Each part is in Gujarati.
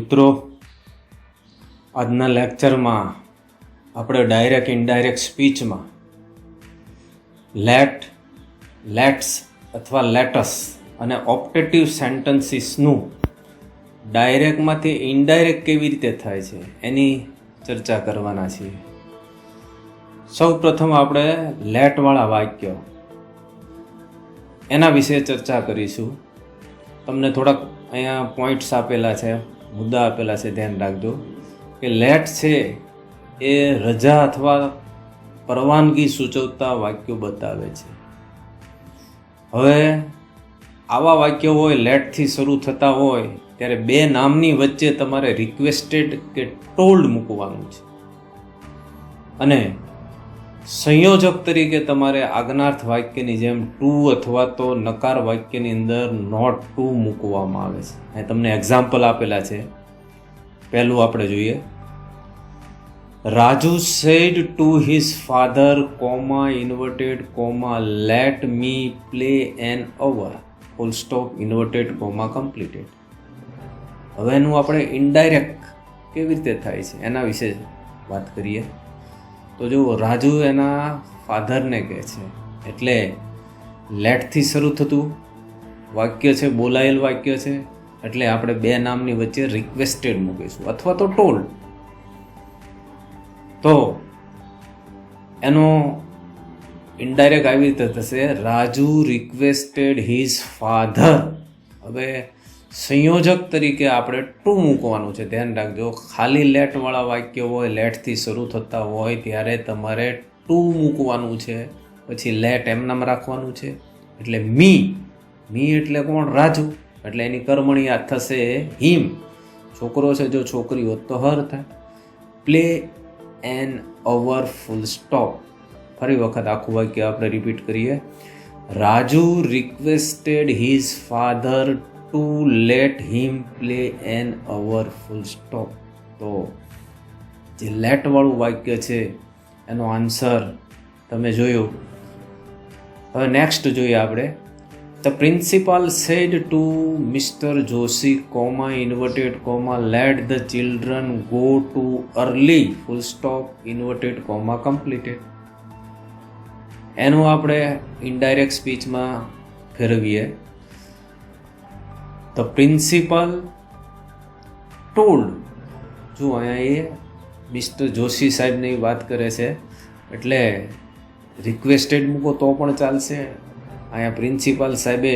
મિત્રો, આજના લેક્ચરમાં આપણે ડાયરેક્ટ ઇનડાયરેક્ટ સ્પીચમાં લેટ્સ અથવા લેટસ અને ઓપ્ટેટિવ સેન્ટન્સીસનું ડાયરેક્ટમાંથી ઇનડાયરેક્ટ કેવી રીતે થાય છે એની ચર્ચા કરવાના છીએ. સૌ પ્રથમ આપણે લેટવાળા વાક્યો એના વિશે ચર્ચા કરીશું. તમને થોડાક અહીંયા પોઈન્ટ્સ આપેલા છે, મુદ્દા આપેલા છે, ધ્યાન રાખજો કે લેટ છે એ રજા અથવા પરવાનગી સૂચવતા વાક્યો બતાવે છે. હવે આવા વાક્યો હોય, લેટથી શરૂ થતા હોય ત્યારે બે નામની વચ્ચે તમારે રિક્વેસ્ટેડ કે ટોલ્ડ મૂકવાનું છે અને સંયોજક તરીકે તમારે આજ્ઞાર્થ વાક્યની જેમ ટુ અથવા તો નકાર વાક્યની અંદર નોટ ટુ મૂકવામાં આવે છે. અહીં તમને એક્ઝામ્પલ આપેલા છે. પહેલું આપણે જોઈએ. Raju said to his father comma inverted comma let me play an hour full stop inverted comma completed. હવે એનું આપણે ઇનડાયરેક્ટ કેવી રીતે થાય છે એના વિશે વાત કરીએ. તો જો રાજુ એના ફાધરને કહે છે એટલે લેટથી શરૂ થતું વાક્ય છે, બોલાયેલ વાક્ય છે, એટલે આપણે બે નામની વચ્ચે રિક્વેસ્ટેડ મૂકીશું અથવા તો ટોલ્ડ. તો એનો ઇનડાયરેક્ટ આવી રીતે થશે, રાજુ રિક્વેસ્ટેડ હિઝ ફાધર. હવે સંયોજક તરીકે આપણે ટુ મૂકવાનું છે, ધ્યાન રાખજો. ખાલી લેટવાળા વાક્ય હોય, લેટથી શરૂ થતા હોય ત્યારે તમારે ટુ મૂકવાનું છે, પછી લેટ એમનામ રાખવાનું છે. એટલે મી એટલે કોણ? રાજુ. એટલે એની કર્મણી આ થશે હિમ. છોકરો છે, જો છોકરી હોત તો હર થાય. Play an hour full stop. ફરી વખત આખું વાક્ય આપણે રિપીટ કરીએ. Raju requested his father to let him play an hour full stop. તો જે લેટવાળું વાક્ય છે એનો આન્સર તમે જોયો. હવે નેક્સ્ટ જોઈએ આપણે. The principal said to mister Joshi comma inverted comma late the children go to early full stop inverted comma completed. એનું આપણે ઇનડાયરેક્ટ સ્પીચમાં ફેરવીએ. The principal told. જો અહીંયા એ મિસ્ટર જોશી સાહેબની વાત કરે છે એટલે રિક્વેસ્ટેડ મૂકો તો પણ ચાલશે. અહીંયા પ્રિન્સિપાલ સાહેબે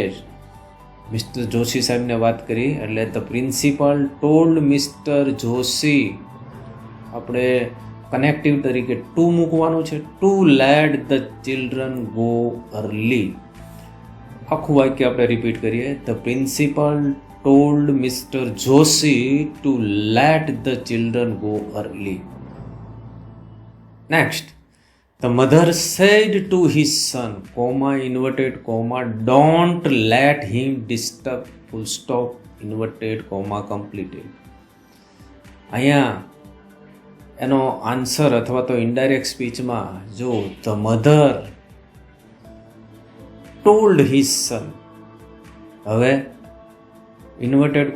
મિસ્ટર જોશી સાહેબને વાત કરી એટલે the principal told mister Joshi. આપણે કનેક્ટિવ તરીકે ટુ મૂકવાનું છે. To let the children go early. આખું વાક્ય આપણે રિપીટ કરીએ. The principal told mister Joshi to let the children go early. Next. The mother said to his son comma inverted comma don't let him disturb full stop inverted comma completed. અહીંયા એનો આન્સર અથવા તો ઇનડાયરેક્ટ સ્પીચમાં જો the mother told his son. હવે ઇન્વર્ટેડ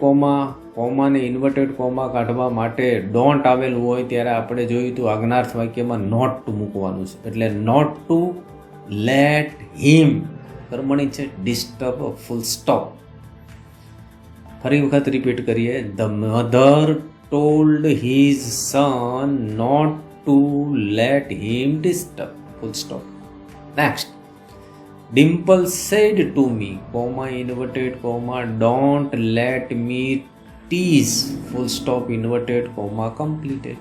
કોમાને ઇન્વર્ટેડ કોમા કાઢવા માટે ડોન્ટ આવેલું હોય ત્યારે આપણે જોયું હતું આજ્ઞાર્થ વાક્યમાં નોટ ટુ મૂકવાનું છે. એટલે નોટ ટુ લેટ હિમ કર્મણી છે ડિસ્ટર્બ ફૂલ સ્ટોપ. ફરી વખત રિપીટ કરીએ. The mother told his son not to let him disturb full stop. Next. Dimple said to me, comma inverted comma don't let me tease full stop inverted comma completed.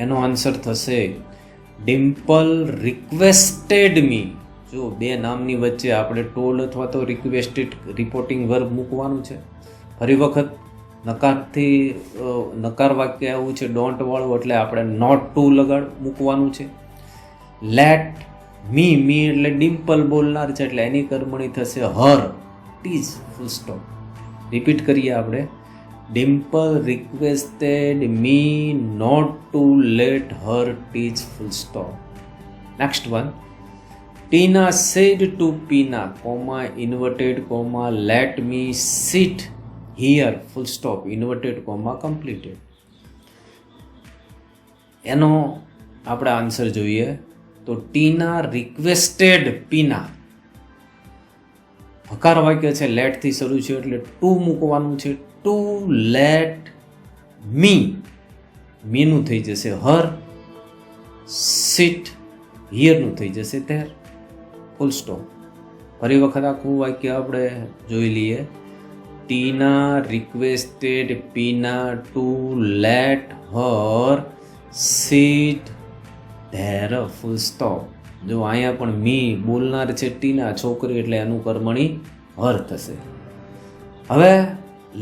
એનો આન્સર થશે ડિમ્પલ રિક્વેસ્ટેડ મી. જો બે નામની વચ્ચે આપણે ટોલ્ડ અથવા તો રિક્વેસ્ટેડ રિપોર્ટિંગ વર્બ મૂકવાનું છે. ફરી વખત નકાર વાક્ય આવું છે ડોન્ટ વાળું એટલે આપણે નોટ ટુ મૂકવાનું છે. લેટ મી એટલે ડિમ્પલ બોલનાર છે એટલે એની કર્મણી થશે her tease full stop. Repeat કરીએ આપણે. Dimple requested me not to let her tease full stop. Next one. Tina said to Pina, comma, inverted, comma, let me sit here full stop inverted comma completed. એનો આપણે આન્સર જોઈએ તો ટીના રિક્વેસ્ટેડ પીના. હકાર વાક્ય છે, લેટથી શરૂ છે એટલે ટુ મૂકવાનું છે. ટુ લેટ મી, મીનું થઈ જશે હર. સિટ, હિયરનું થઈ જશે ધેર, ફૂલ સ્ટોપ. ફરી વખત આખું વાક્ય આપણે જોઈ લઈએ. Tina requested Pina to let her sit there, full stop. જો અહીંયા પણ મી બોલનાર છે ટીના, છોકરી, એટલે એનું કર્મણી હર થશે. હવે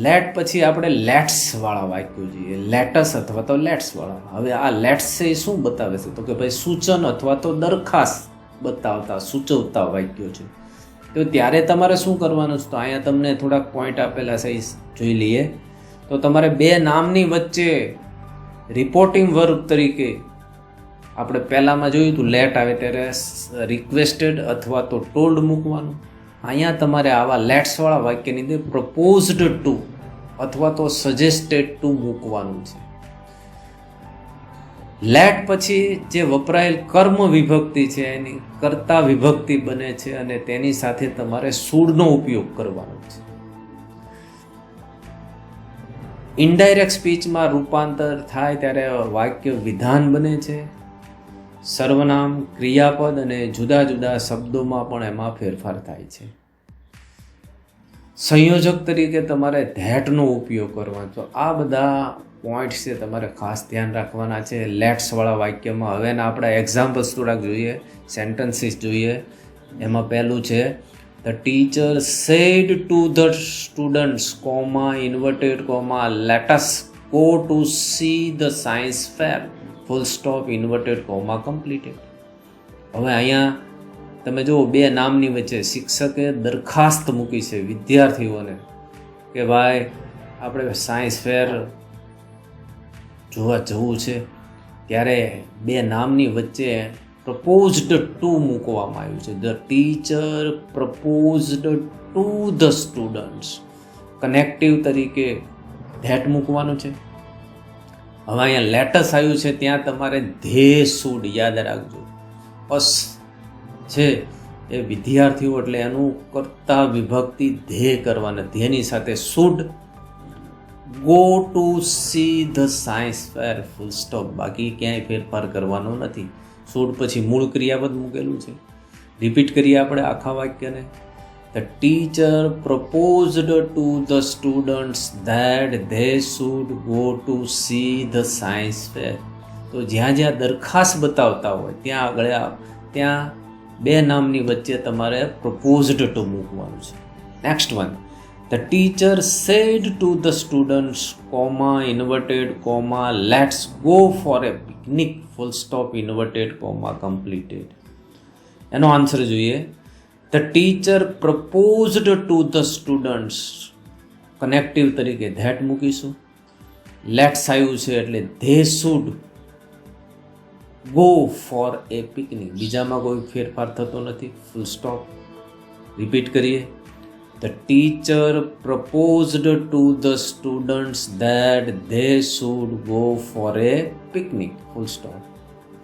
લેટ પછી આપણે લેટ્સ વાળા વાક્યો જોઈએ, લેટસ અથવા તો લેટ્સ વાળા. હવે આ લેટ્સ છે એ શું બતાવે છે તો કે ભાઈ સૂચન અથવા તો દરખાસ્ત બતાવતા સૂચવતા વાક્યો છે. તો ત્યારે તમારે શું કરવાનું છે તો અહીંયા તમને થોડાક પોઈન્ટ આપેલા છે, જોઈ લઈએ. તો તમારે બે નામની વચ્ચે રિપોર્ટિંગ વર્બ તરીકે આપણે પહેલામાં જોયું હતું લેટ આવે ત્યારે રિક્વેસ્ટેડ અથવા તો ટોલ્ડ મૂકવાનું. અહીંયા તમારે આવા લેટ્સવાળા વાક્યની અંદર પ્રપોઝડ ટુ અથવા તો સજેસ્ટેડ ટુ મૂકવાનું છે. લેટ પછી જે વપરાયેલ કર્મ વિભક્તિ છે એની કર્તા વિભક્તિ બને છે અને તેની સાથે તમારે શુડનો ઉપયોગ કરવાનો છે. ઇનડાયરેક્ટ સ્પીચમાં રૂપાંતર થાય ત્યારે વાક્ય વિધાન બને છે. સર્વનામ, ક્રિયાપદ અને જુદા જુદા શબ્દોમાં પણ એમાં ફેરફાર થાય છે. સંયોજક તરીકે તમારે ધેટનો ઉપયોગ કરવાનો. તો આ બધા પોઈન્ટ્સ છે તમારે ખાસ ધ્યાન રાખવાના છે લેટ્સવાળા વાક્યમાં. હવે આપણે એક્ઝામ્પલ્સ થોડાક જોઈએ, સેન્ટન્સીસ જોઈએ. એમાં પહેલું છે the teacher said to the students comma inverted comma lettuce go to see the science fair, full stop inverted comma completed. હવે અહીંયા તમે જુઓ બે નામની વચ્ચે શિક્ષકે દરખાસ્ત મૂકી છે વિદ્યાર્થીઓને કે ભાઈ આપણે સાયન્સ ફેર જોવા જવું છે. ત્યારે બે નામની વચ્ચે પ્રપોઝડ ટુ મૂકવામાં આવ્યું છે. The teacher proposed to the students, connective તરીકે ધેટ મૂકવાનું છે. હવે અહીંયા લેટસ આવ્યું છે ત્યાં તમારે ધે શુડ યાદ રાખજો. અસ છે એ વિદ્યાર્થીઓ એટલે એનું કર્તા વિભક્તિ ધે કરવાના, ધેની સાથે should go to see the science fair, full stop. બાકી ક્યાંય ફેરફાર કરવાનો નથી. શુડ પછી મૂળ ક્રિયાપદ મૂકેલું છે. રિપીટ કરીએ આપણે આખા વાક્યને. The teacher proposed to the students that they should go to see the science fair. તો જ્યાં જ્યાં દરખાસ્ત બતાવતા હોય ત્યાં આગળ ત્યાં બે નામની વચ્ચે તમારે પ્રપોઝડ ટુ મૂકવાનું છે. Next one, the teacher said to the students comma inverted comma let's go for A picnic, full stop inverted comma completed. એનો આન્સર જોઈએ. The teacher proposed to the students, connective તરીકે ધેટ મૂકીશું. લેટ્સ આવ્યું છે એટલે they should go for A picnic, બીજામાં કોઈ ફેરફાર થતો નથી, ફૂલ સ્ટોપ. રિપીટ કરીએ. The teacher proposed to the students that they should go for A picnic, full stop.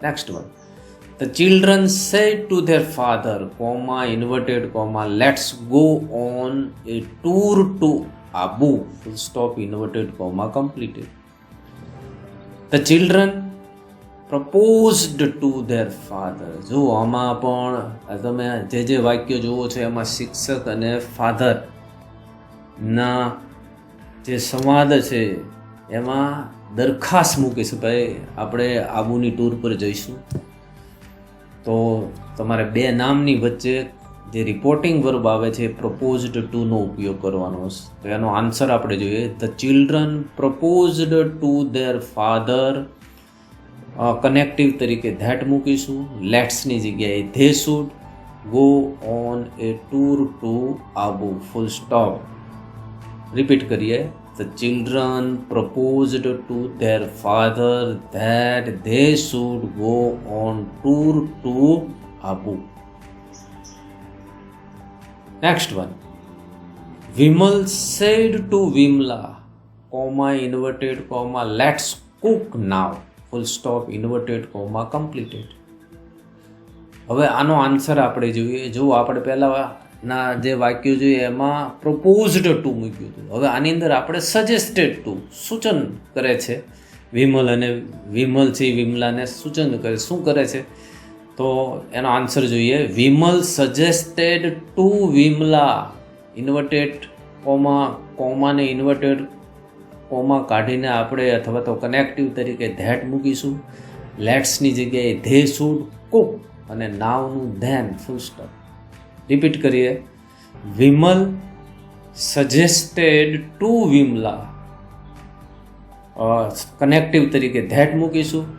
Next one, the children said to their father comma inverted comma let's go on a tour to Abu, full stop inverted comma completed. The children proposed to their father. જો આમાં પણ તમે જે વાક્ય જુઓ છો એમાં શિક્ષક અને ફાધરના જે સંવાદ છે એમાં દરખાસ્ત મૂકે છે ભાઈ આપણે આબુની ટૂર પર જઈશું. તો તમારે બે નામની વચ્ચે જે રિપોર્ટિંગ વર્બ આવે છે પ્રપોઝડ ટુનો ઉપયોગ કરવાનો છે. તો એનો આન્સર આપણે જોઈએ. The children proposed to their father, connective તરીકે ધેટ મૂકીશું. લેટ્સની જગ્યાએ they should go on a tour to Abu, full stop. Repeat કરીએ. The children proposed to their father that they should go on tour to Abu. Next one, Vimal said to Vimala, comma inverted comma, let's cook now, full stop inverted comma completed. હવે આનો આન્સર આપણે જોઈએ. જો આપણે પહેલાંના જે વાક્યો જોઈએ એમાં પ્રપોઝડ ટુ મૂક્યું હતું. હવે આની અંદર આપણે સજેસ્ટેડ ટુ, સૂચન કરે છે. વિમલ અને વિમલ છે વિમલાને સૂચન કરે. શું કરે છે? તો એનો આન્સર જોઈએ. Vimal suggested to Vimala, inverted comma, કોમાને ઇન્વર્ટેડ કોમા કાઢીને આપણે અથવા તો કનેક્ટિવ તરીકે ધેટ મૂકીશું. લેટ્સની જગ્યાએ ધે શુડ કુક અને નાવનું ધેન, ફૂલ સ્ટોપ. રિપીટ કરીએ. Vimal suggested to Vimala, connective તરીકે ધેટ મૂકીશું.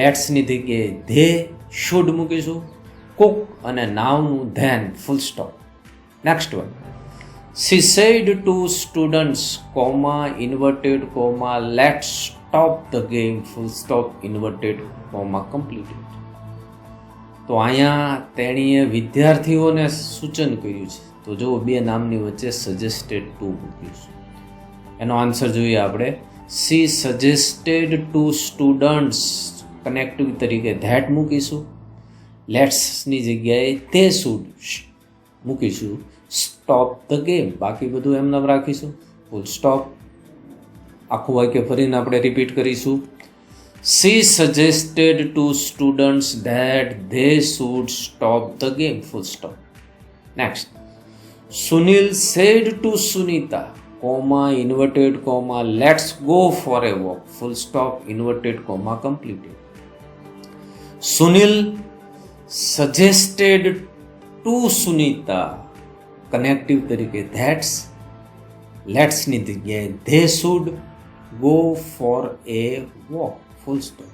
લેટ્સની જગ્યાએ ધે શુડ મૂકીશું. કુક અને નાવનું then, full stop. Next one. She said to students, comma, inverted comma, let's stop the game, full stop, inverted comma, completed. તો અહીંયા તેણીએ વિદ્યાર્થીઓને સૂચન કર્યું છે. તો જો બે નામની વચ્ચે સજેસ્ટેડ ટુ મૂક્યું છે. એનો આન્સર જોઈએ આપણે. She suggested to students, connective તરીકે ધેટ મૂકીશું. લેટ્સની જગ્યાએ તે શુડ મૂકીશું. સ્ટોપ ધ ગેમ, બાકી બધું એમ નામ રાખીશું. Full stop. આખું વાક્ય ફરીને આપણે રિપીટ કરીશું. She suggested to students that they should stop the game, full stop. Next. Sunil said to Sunita, comma, inverted comma, let's go for a walk, full stop, inverted comma, completed. Sunil suggested to Sunita, connective તરીકે ધેટ્સ, લેટ્સની જગ્યાએ they should go for A walk, full stop.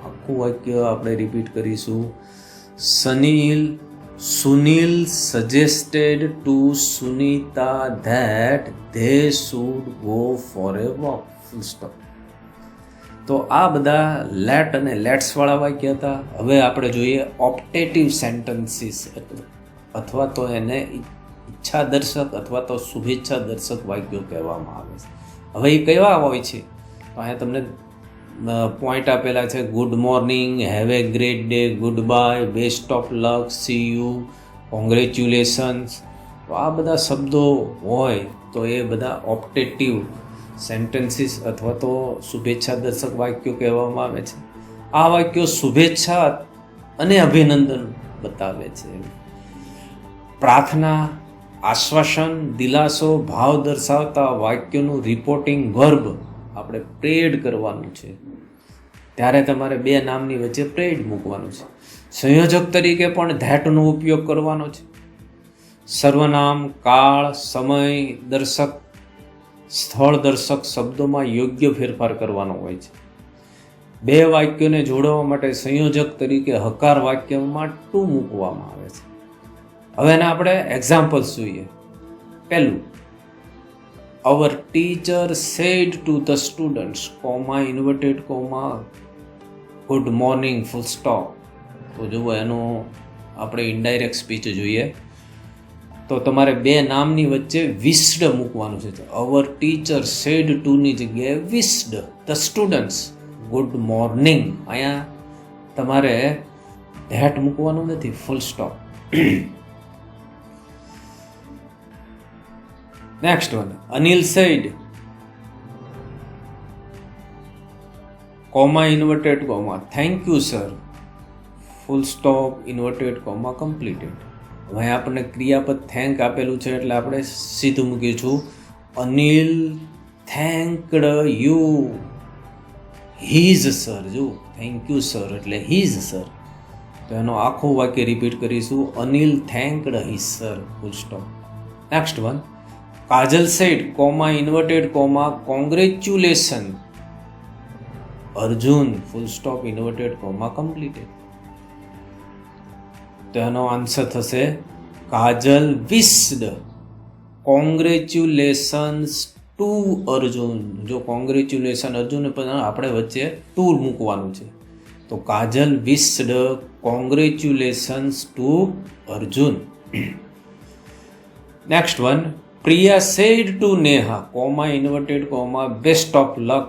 આખું વાક્ય આપણે રિપીટ કરીશું. Sunil suggested two Sunita that they should go for A walk, full stop. તો આ બધા લેટ અને લેટ્સવાળા વાક્ય હતા. હવે આપણે જોઈએ ઓપ્ટેટિવ સેન્ટન્સીસ, અથવા તો એને ઈચ્છા દર્શક અથવા તો શુભેચ્છા દર્શક વાક્યો કહેવામાં આવે છે. હવે એ કેવા હોય છે? તો અહીંયા તમને પોઈન્ટ આપેલા છે. Good morning, have a great day, good bye, best of luck, C you, congratulations. તો આ બધા શબ્દો હોય તો એ બધા ઓપ્ટેટિવ સેન્ટેન્સીસ અથવા તો શુભેચ્છા દર્શક વાક્યો કહેવામાં આવે છે. આ વાક્યો શુભેચ્છા અને અભિનંદન બતાવે છે. પ્રાર્થના, આશ્વાસન, દિલાસો, ભાવ દર્શાવતા વાક્યોનું રિપોર્ટિંગ વર્બ આપણે પ્રેડ કરવાનું છે. ત્યારે તમારે બે નામની વચ્ચે પ્રેડ મૂકવાનું છે. સંયોજક તરીકે પણ ધેટનો ઉપયોગ કરવાનો છે. સર્વનામ, કાળ, સમય દર્શક, સ્થળ દર્શક શબ્દોમાં યોગ્ય ફેરફાર કરવાનો હોય છે. બે વાક્યોને જોડવા માટે સંયોજક તરીકે હકાર વાક્યમાં ટુ મૂકવામાં આવે છે. હવે એના આપણે એક્ઝામ્પલ્સ જોઈએ. પહેલું, our teacher said to the students, comma, inverted comma, good morning, full stop. તો જુઓ એનું આપણે ઇનડાયરેક્ટ સ્પીચ જોઈએ. તો તમારે બે નામની વચ્ચે વિસ્ડ મૂકવાનું છે. અવર ટીચર સેડ ટુની જગ્યાએ wished the students good morning. અહીંયા તમારે ધેટ મૂકવાનું નથી, full stop. Next one, Anil said, comma, inverted comma, thank you sir, full stop, inverted comma, completed. હવે આપણને ક્રિયાપદ થેન્ક આપેલું છે એટલે આપણે સીધું મૂકીશું. Anil thanked you his sir. જો થેન્ક યુ સર એટલે હીઝ સર. તો એનો આખું વાક્ય રિપીટ કરીશું. Anil thanked his sir, full stop. Next one, Kajal said, comma, inverted comma, congratulation, Arjun, full stop, inverted comma, completed. તો એનો આન્સર થશે Kajal wished congratulations to Arjun. જો કોંગ્રેચ્યુલેશન અર્જુન પણ આપણે વચ્ચે ટુ મૂકવાનું છે. તો Kajal wished congratulations to Arjun. Next one, Priya said to Neha, comma inverted comma, best of luck,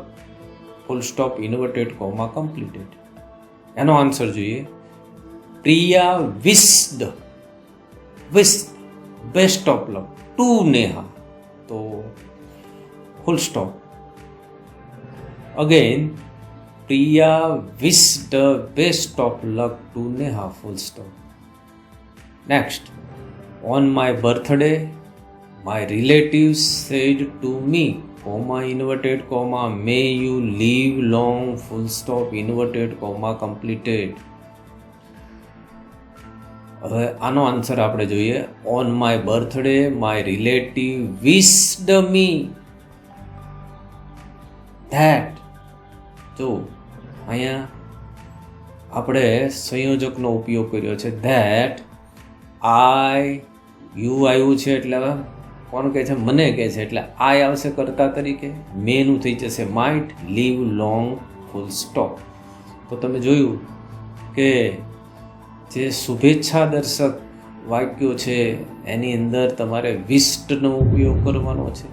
full stop inverted comma completed. એનો આન્સર જોઈએ. Priya wished best of luck to Neha, તો full stop. Again Priya wished best of luck to Neha, full stop. Next, on my birthday my relatives said to me, comma inverted comma, may you live long, full stop inverted comma completed. હવે આનો આન્સર આપણે જોઈએ. On my birthday my relative wished me that. જો અહીંયા આપણે સંયોજકનો ઉપયોગ કર્યો છે. ધેટ યુ આવ્યું છે એટલે કોણ કહે છે? મને કહે છે એટલે આય આવશે કર્તા તરીકે, મેનું થઈ જશે might, live long, full stop. તો તમે જોયું કે જે શુભેચ્છા દર્શક વાક્યો છે એની અંદર તમારે વિસ્ટનો ઉપયોગ કરવાનો છે.